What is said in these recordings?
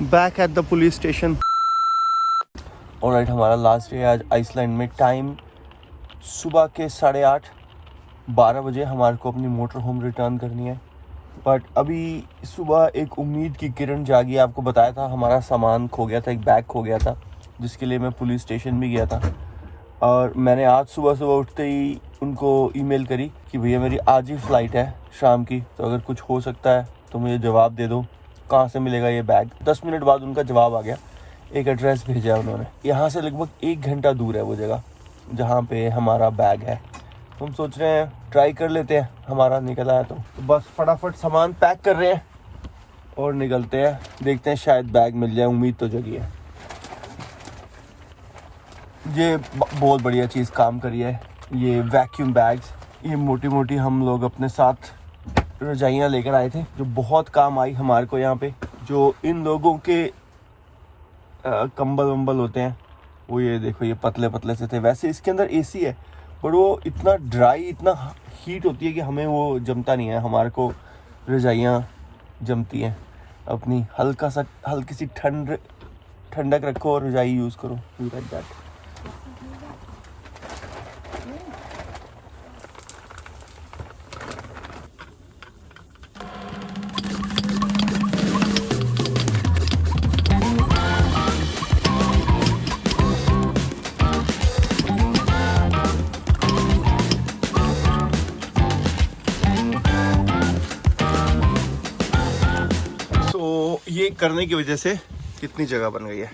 Back at the police station. Alright, हमारा last day आज Iceland में। टाइम सुबह के 8:30 12 बजे हमारे को अपनी मोटर होम रिटर्न करनी है। बट अभी सुबह एक उम्मीद की किरण जागी। आपको बताया था हमारा सामान खो गया था, एक बैग खो गया था जिसके लिए मैं पुलिस स्टेशन भी गया था। और मैंने आज सुबह सुबह उठते ही उनको ईमेल करी कि भैया मेरी आज ही फ़्लाइट है शाम की, तो अगर कुछ हो सकता है तो मुझे जवाब दे दो, कहाँ से मिलेगा ये बैग। 10 मिनट बाद उनका जवाब आ गया। एक एड्रेस भेजा उन्होंने, यहाँ से लगभग 1 घंटा दूर है वो जगह जहाँ पे हमारा बैग है। तो हम सोच रहे हैं ट्राई कर लेते हैं, हमारा निकल आया तो बस फटाफट सामान पैक कर रहे हैं और निकलते हैं। देखते हैं शायद बैग मिल जाए, उम्मीद तो जगी है। ये बहुत बढ़िया चीज़ काम करी है, ये वैक्यूम बैग्स। ये मोटी मोटी हम लोग अपने साथ रजाइयाँ लेकर आए थे जो बहुत काम आई हमारे को यहाँ पे। जो इन लोगों के कंबल वंबल होते हैं वो ये देखो, ये पतले पतले से थे। वैसे इसके अंदर एसी है बट वो इतना ड्राई, इतना हीट होती है कि हमें वो जमता नहीं है। हमारे को रजाइयाँ जमती हैं अपनी। हल्की सी ठंडक रखो और रजाई यूज़ करो। Like that. ये करने की वजह से कितनी जगह बन गई है।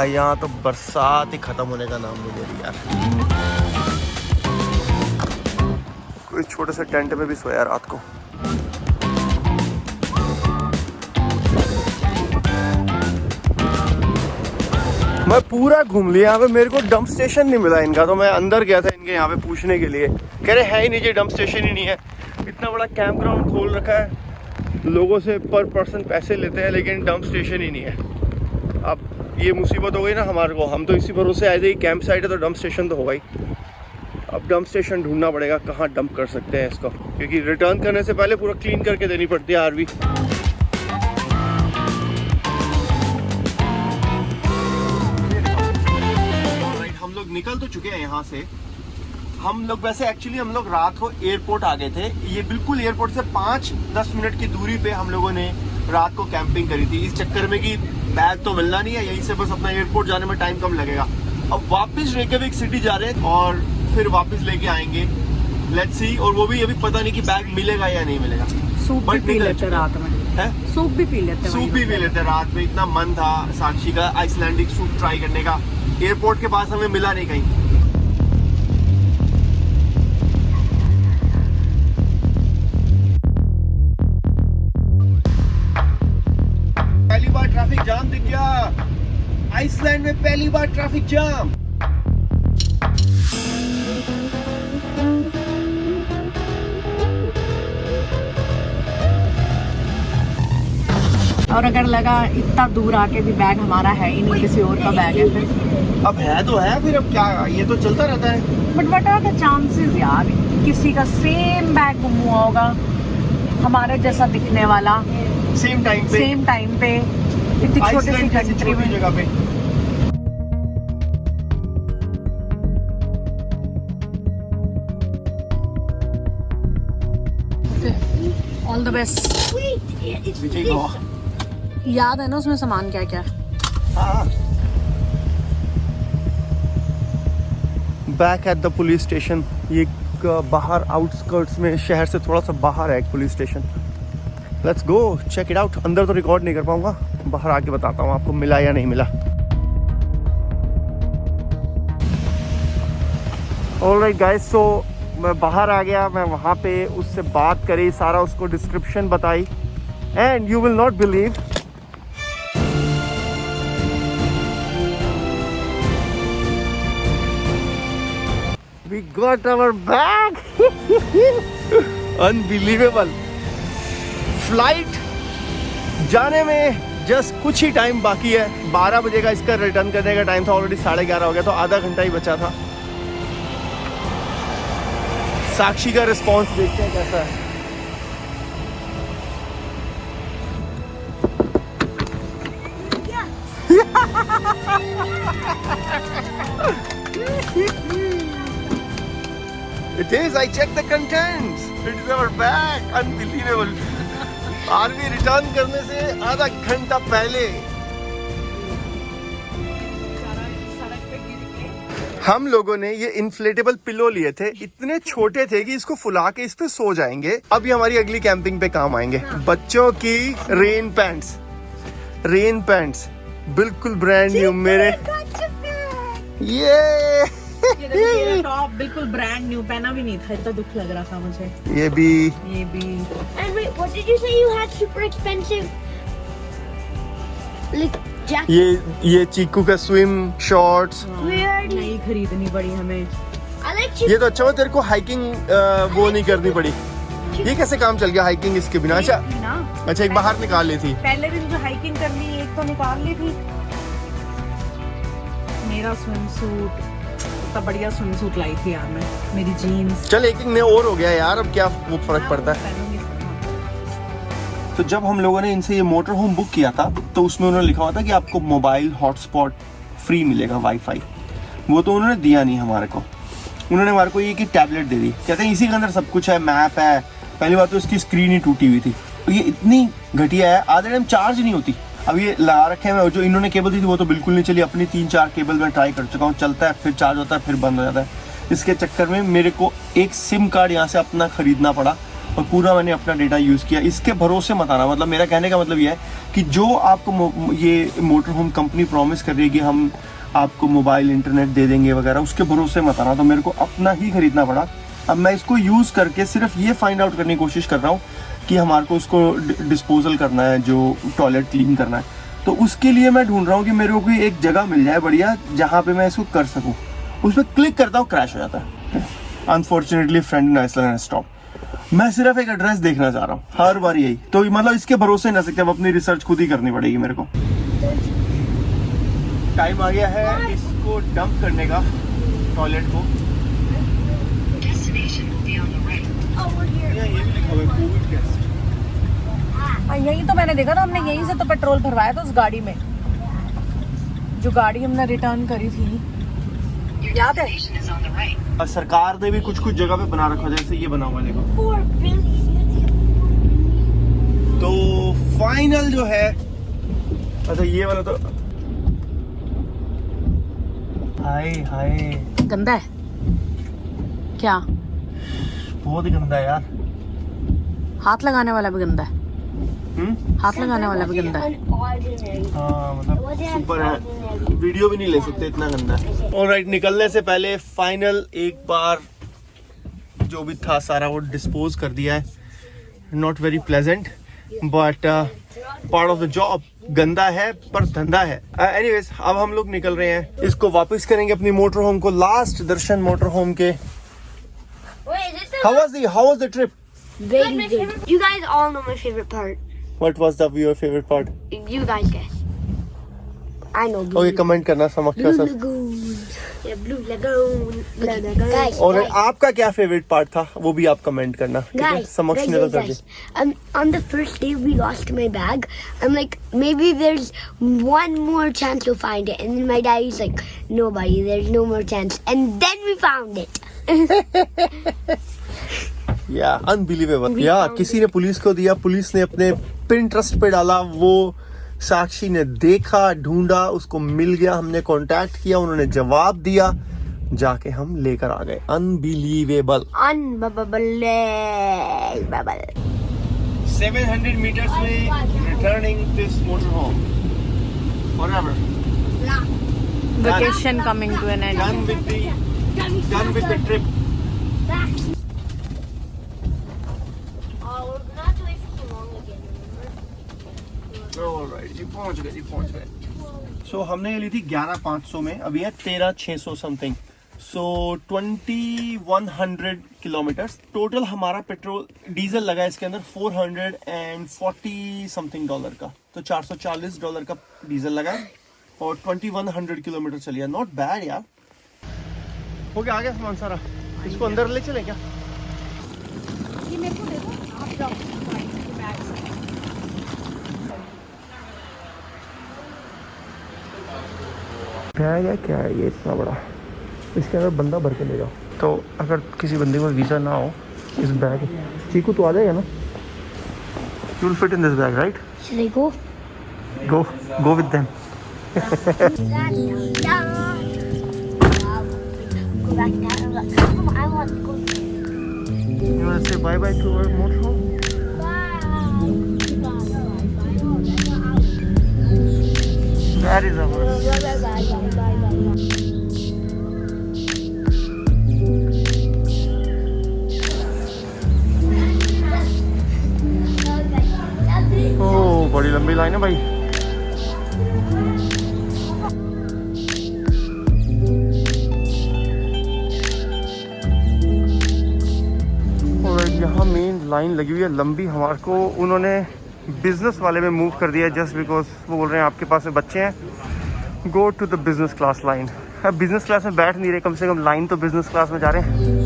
यहाँ तो बरसात ही खत्म होने का नाम नहीं ले रही यार। कोई छोटे से टेंट में भी सोया रात को। मैं पूरा घूम लिया यहाँ पे, मेरे को डंप स्टेशन नहीं मिला इनका। तो मैं अंदर गया था इनके यहाँ पे पूछने के लिए, कह रहे है ही नहीं, ये डंप स्टेशन ही नहीं है। इतना बड़ा कैंप ग्राउंड खोल रखा है, लोगों से पर पर्सन पैसे लेते हैं लेकिन डंप स्टेशन ही नहीं है। अब ये मुसीबत हो गई ना हमारे को। हम तो इसी भरोसे आए थे, कैंप साइट है तो डंप स्टेशन तो होगा ही। अब डंप स्टेशन ढूंढना पड़ेगा कहाँ डंप कर सकते हैं इसको, क्योंकि रिटर्न करने से पहले पूरा क्लीन करके देनी पड़ती है आरवी। हम लोग निकल तो चुके हैं यहाँ से। हम लोग वैसे एक्चुअली हम लोग रात को एयरपोर्ट आ गए थे। ये बिल्कुल एयरपोर्ट से 5-10 मिनट की दूरी पे हम लोगों ने रात को कैंपिंग करी थी, इस चक्कर में कि बैग तो मिलना नहीं है, यहीं से बस अपना एयरपोर्ट जाने में टाइम कम लगेगा। अब वापस रेकयाविक सिटी जा रहे हैं और फिर वापस लेके आएंगे, लेट्स सी। और वो भी अभी पता नहीं कि बैग मिलेगा या नहीं मिलेगा। सूप भी पी लेते रात में है, सूप भी पी लेते रात में। इतना मन था साक्षी का आइसलैंडिक सूप ट्राई करने का, एयरपोर्ट के पास हमें मिला नहीं कहीं। पहली बार ट्रैफिक जाम दिख गया आइसलैंड में, पहली बार ट्रैफिक जाम। और अगर लगा इतना दूर आके भी बैग हमारा है ही नहीं, किसी और का बैग है, फिर अब है तो है, फिर अब क्या, ये तो चलता रहता है। But what are the chances यार, किसी का सेम बैग गुम हुआ होगा हमारे जैसा दिखने वाला, सेम टाइम पे इतनी छोटी सी कंट्री में जगह पे। All the best. याद है ना उसमें सामान क्या क्या? Back at the police station. ये बाहर आउटस्कर्ट्स में, शहर से थोड़ा सा बाहर है एक police station. Let's go check it out. अंदर तो रिकॉर्ड नहीं कर पाऊंगा, बाहर आके बताता हूँ आपको मिला या नहीं मिला। ऑलराइट गाइस, सो मैं बाहर आ गया। मैं वहाँ पे उससे बात करी, सारा उसको डिस्क्रिप्शन बताई, and you will not believe, we got our bag. Unbelievable. Flight जाने में जस्ट कुछ ही टाइम बाकी है। 12 बजे का इसका रिटर्न करने का टाइम था, ऑलरेडी 11:30 हो गया, तो आधा घंटा ही बचा था। साक्षी का रिस्पॉन्स देखते हैं कैसा है। It is. I checked the contents. It is our bag. Unbelievable. RV return करने से आधा घंटा पहले हम लोगों ने ये इन्फ्लेटेबल पिलो लिए थे, इतने छोटे थे कि इसको फुला के इस पे सो जाएंगे। अब ये हमारी अगली कैंपिंग पे काम आएंगे। बच्चों की रेन पैंट्स बिल्कुल ब्रांड न्यू मेरे। ये टॉप बिल्कुल ब्रांड न्यू, पहना भी नहीं था, इतना दुख लग रहा था मुझे। ये भी And wait, what did you say you had super expensive like jacket? ये चीकू का स्विम शॉर्ट्स। नहीं खरीदनी पड़ी हमें। I like you. ये तो अच्छा हुआ तेरे को हाइकिंग वो नहीं करनी पड़ी। ये कैसे काम चल गया हाइकिंग इसके बिना? अच्छा ना, अच्छा, एक बाहर निकाल ली थी। पहले दिन जो हाइकिंग करनी एक तो निकाल ली थी। मेरा स्विम सूट, इतना बढ़िया स्विम सूट लाई थी यार मैं, मेरी जीन्स। चल एक ने और हो गया यार, अब क्या वो फर्क पड़ता है। तो जब हम लोगों ने इनसे ये मोटर होम बुक किया था तो उसमें उन्होंने लिखा हुआ था कि आपको मोबाइल हॉटस्पॉट फ्री मिलेगा, वाईफाई। वो तो उन्होंने दिया नहीं हमारे को। उन्होंने हमारे को ये कि टैबलेट दे दी, कहते हैं इसी के अंदर सब कुछ है, मैप है। पहली बात तो इसकी स्क्रीन ही टूटी हुई थी, तो ये इतनी घटिया है, आधे टाइम चार्ज नहीं होती। अब ये लगा रखे हैं, जो इन्होंने केबल दी थी वो तो बिल्कुल नहीं चली। अपनी 3-4 केबल में ट्राई कर चुका हूँ, चलता है फिर चार्ज होता है फिर बंद हो जाता है। इसके चक्कर में मेरे को एक सिम कार्ड यहाँ से अपना खरीदना पड़ा और पूरा मैंने अपना डेटा यूज़ किया। इसके भरोसे मत आना। मतलब मेरा कहने का मतलब ये है कि जो आपको ये मोटर होम कंपनी प्रॉमिस कर रही है कि हम आपको मोबाइल इंटरनेट दे देंगे वगैरह, उसके भरोसे मत आना। तो मेरे को अपना ही खरीदना पड़ा। अब मैं इसको यूज़ करके सिर्फ ये फाइंड आउट करने की कोशिश कर रहा हूँ कि हमारे को उसको डिस्पोजल करना है, जो टॉयलेट क्लीन करना है। तो उसके लिए मैं ढूंढ रहा हूँ कि मेरे को कोई एक जगह मिल जाए बढ़िया, जहाँ पे मैं इसको कर सकूँ। उस पर क्लिक करता हूँ, क्रैश हो जाता है। Unfortunately friend in Iceland has stopped. मैं सिर्फ एक एड्रेस देखना चाह रहा हूँ हर बार यही। तो मतलब इसके भरोसे ना सकते, अब अपनी रिसर्च खुद ही करनी पड़ेगी मेरे को। टाइम आ गया है इसको डंप करने का, टॉयलेट को। ये भी लिखा हुआ है कोविड टेस्ट। यही तो मैंने देखा था, हमने यहीं से तो पेट्रोल भरवाया था उस गाड़ी में, जो गाड़ी हमने रिटर्न करी थी, याद है? सरकार ने भी कुछ कुछ जगह पे बना रखा, जैसे ये बना हुआ देखो। 4 billion. तो फाइनल जो है, अच्छा ये वाला तो हाय हाय गंदा है क्या? बहुत ही गंदा है यार। हाथ लगाने वाला भी गंदा है। हाथ लगाने वाला भी गंदा है। Unordinary. हाँ मतलब सुपर है, Ordinary. वीडियो भी नहीं ले सकते, इतना गंदा है। ऑलराइट, निकलने से पहले फाइनल एक बार जो भी था सारा वो डिस्पोज कर दिया है। Not very pleasant but part of the job. गंदा है पर धंधा है। एनीवेज अब हम लोग निकल रहे हैं, इसको वापस करेंगे अपनी मोटर होम को। लास्ट दर्शन मोटर होम के। Wait, is this How was the trip? very good? You guys all know my favorite part. What was your favorite part? You guys guess. I know. Blue Okay, comment करना समक्ष Blue sir. Lagoon. Yeah, Blue Lagoon. Blue Lagoon. Guys, और आपका क्या favourite part था वो भी आप comment करना, ठीक है? समक्ष ने तो कर दी। On the first day we lost my bag. I'm like, maybe there's one more chance to find it. And then my daddy's like, no buddy, there's no more chance. And then we found it. या unbelievable. We या found किसी ने police को दिया, police ने अपने Pinterest पे डाला, वो साक्षी ने देखा, ढूंढा, उसको मिल गया। हमने कांटेक्ट किया, उन्होंने जवाब दिया, जाके हम लेकर आ गए। अनबिलीवेबल। Unbelievable. 700 meters में returning this motor home forever. Vacation coming to an end. Done with the trip. Oh, we're gonna have to wait for too long again, remember? Alright, ये पहुंच गए। So हमने ये ली थी 11,500 में, अभी है 13,600 समथिंग। सो 2100 किलोमीटर्स टोटल हमारा पेट्रोल डीजल लगा इसके अंदर 440 समथिंग डॉलर का, तो $440 का डीजल लगा और 2100 किलोमीटर चलिए। नॉट बैड यार। हो गया, आ गया सामान सारा। इसको अंदर ले चले क्या? ये मेरे को देखो, आप जाओ बैग से। बैग है क्या है ये इतना बड़ा, इसके अंदर बंदा भर के ले जाओ। तो अगर किसी बंदे को वीज़ा ना हो इस बैग, चीकू तो आ जाएगा ना? You will fit in this bag right? Should I go? Go with them. Go back down. Come on, I want to go. You want to say bye bye to our motorhome? That is ours. ओह बड़ी लंबी line है भाई। और यहाँ main line लगी हुई है लंबी, हमारे को उन्होंने बिजनेस वाले में मूव कर दिया है जस्ट बिकॉज वो बोल रहे हैं आपके पास में बच्चे हैं, go to the business class line. अब बिजनेस क्लास में बैठ नहीं रहे, कम से कम लाइन तो बिजनेस क्लास में जा रहे हैं।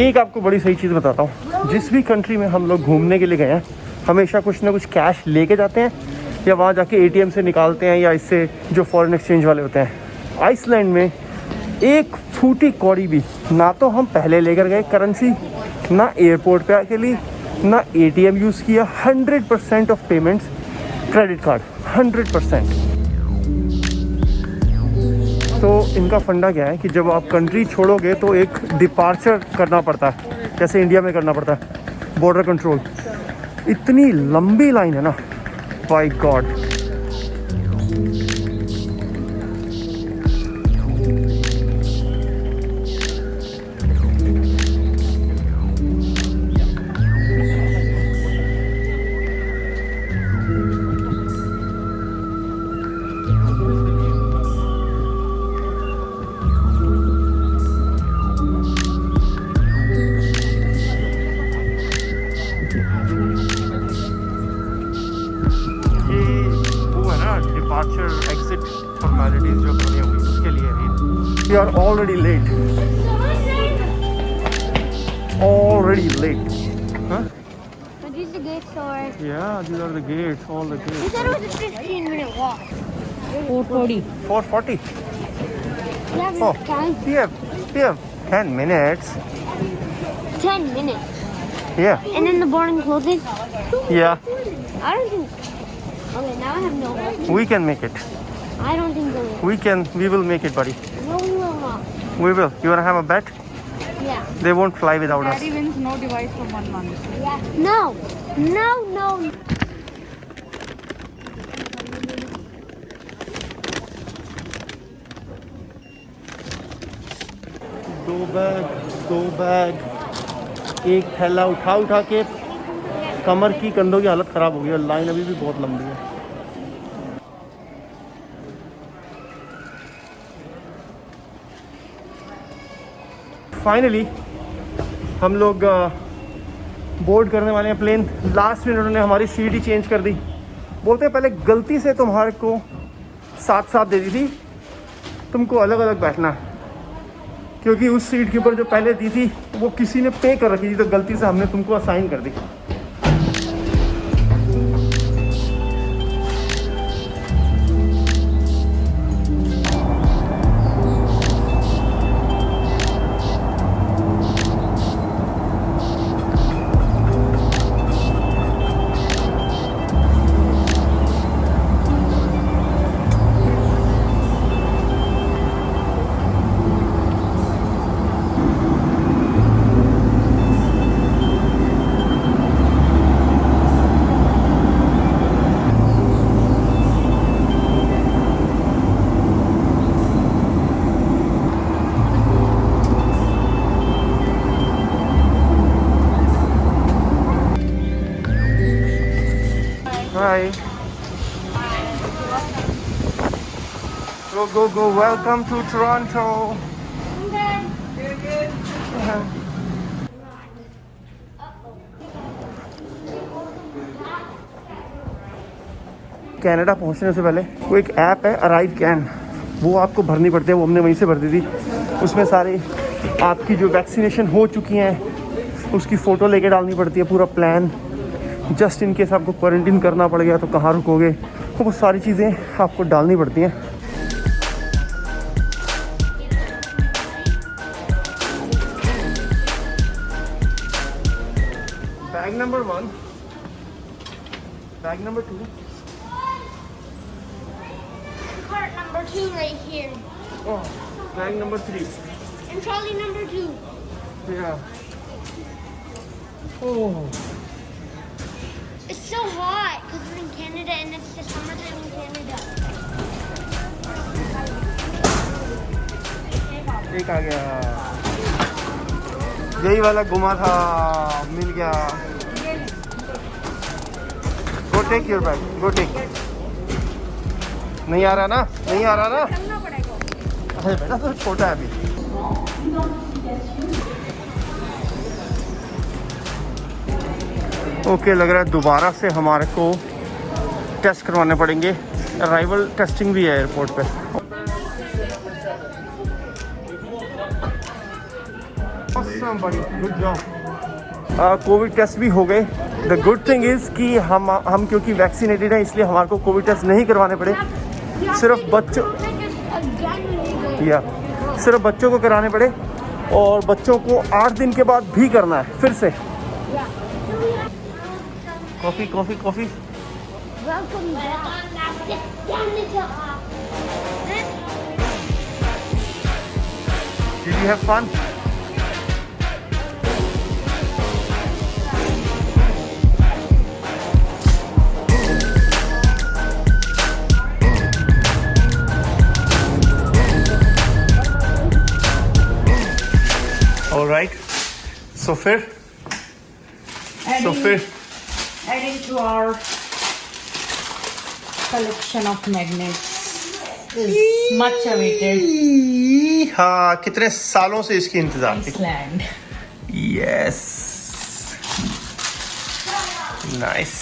एक आपको बड़ी सही चीज़ बताता हूँ, जिस भी कंट्री में हम लोग घूमने के लिए गए हैं हमेशा कुछ ना कुछ कैश लेके जाते हैं या वहाँ जाके एटीएम से निकालते हैं या इससे जो फॉरेन एक्सचेंज वाले होते हैं। आइसलैंड में एक फूटी कौड़ी भी ना तो हम पहले लेकर गए करेंसी, ना एयरपोर्ट पे आके ली, ना एटीएम यूज़ किया। 100% ऑफ पेमेंट्स क्रेडिट कार्ड, 100%। तो इनका फंडा क्या है कि जब आप कंट्री छोड़ोगे तो एक डिपार्चर करना पड़ता है, जैसे इंडिया में करना पड़ता है बॉर्डर कंट्रोल। इतनी लंबी लाइन है ना, by God. Departure exit formalities जो करनी होगी उसके लिए ही। We are already late, huh? But these are the gates, or Yeah, these are the gates, all the you gates. said it was a 15-minute walk. 4:40. 4:40. Yeah, Oh, but time we have 10 minutes. 10 minutes. Yeah, And then the boarding closes. yeah, I don't think. Okay, now I have no hope. we can make it. I don't think they will. We will make it, buddy. No, we will not. We will. You wanna have a bet? Yeah. They won't fly without us. Daddy wins no device for 1 month. Yeah. No. No, no. दो bag, एक थैला उठा के कमर की कंधों की हालत ख़राब हो गई और लाइन अभी भी बहुत लंबी है। फाइनली हम लोग बोर्ड करने वाले हैं प्लेन। लास्ट में उन्होंने हमारी सीट ही चेंज कर दी। बोलते हैं पहले गलती से तुम्हारे को साथ दे दी थी, तुमको अलग अलग बैठना है, क्योंकि उस सीट के ऊपर जो पहले दी थी वो किसी ने पे कर रखी थी, तो गलती से हमने तुमको असाइन कर दी। Hi. Go. Welcome to Toronto. Canada पहुंचने से पहले वो एक ऐप है अराइव कैन, वो आपको भरनी पड़ती है। वो हमने वहीं से भर दी थी। उसमें सारे आपकी जो वैक्सीनेशन हो चुकी हैं उसकी फ़ोटो लेके डालनी पड़ती है, पूरा प्लान, जस्ट इन केस आपको क्वारंटीन करना पड़ गया तो कहाँ रुकोगे, तो वो सारी चीज़ें आपको डालनी पड़ती हैं। Bag number 1, bag number 2, Cart number 2 right here. Bag number 3, And trolley number 2. Oh It's so hot because we're in Canada and it's the summertime in Canada. एक आ गया, यही वाला गुमा था, मिल गया। Go take your bag, go take. नहीं आ रहा ना, नहीं आ रहा ना, अरे बेटा तो छोटा है अभी। ओके, लग रहा है दोबारा से हमारे को टेस्ट करवाने पड़ेंगे। अराइवल टेस्टिंग भी है एयरपोर्ट पे। Good job. कोविड टेस्ट भी हो गए। द गुड थिंग इज़ कि हम क्योंकि वैक्सीनेटेड हैं इसलिए हमारे को कोविड टेस्ट नहीं करवाने पड़े। सिर्फ बच्चों सिर्फ बच्चों को कराने पड़े और बच्चों को 8 दिन के बाद भी करना है फिर से। Coffee coffee coffee. Welcome back. Down the top. Did you have fun? All right. So फिर Adding to our collection of magnets is much awaited हाँ, कितने सालों से इसकी इंतजार थी। Iceland. Yes. Nice.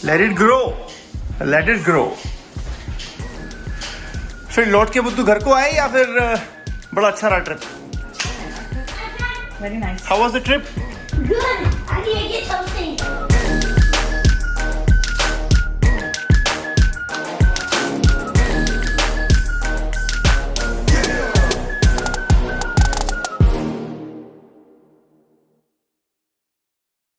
Let it grow. Let it grow. फिर लौट के बुद्धू घर को आए या फिर बड़ा अच्छा रहा trip? Very nice. How was the trip? Good. I need to get some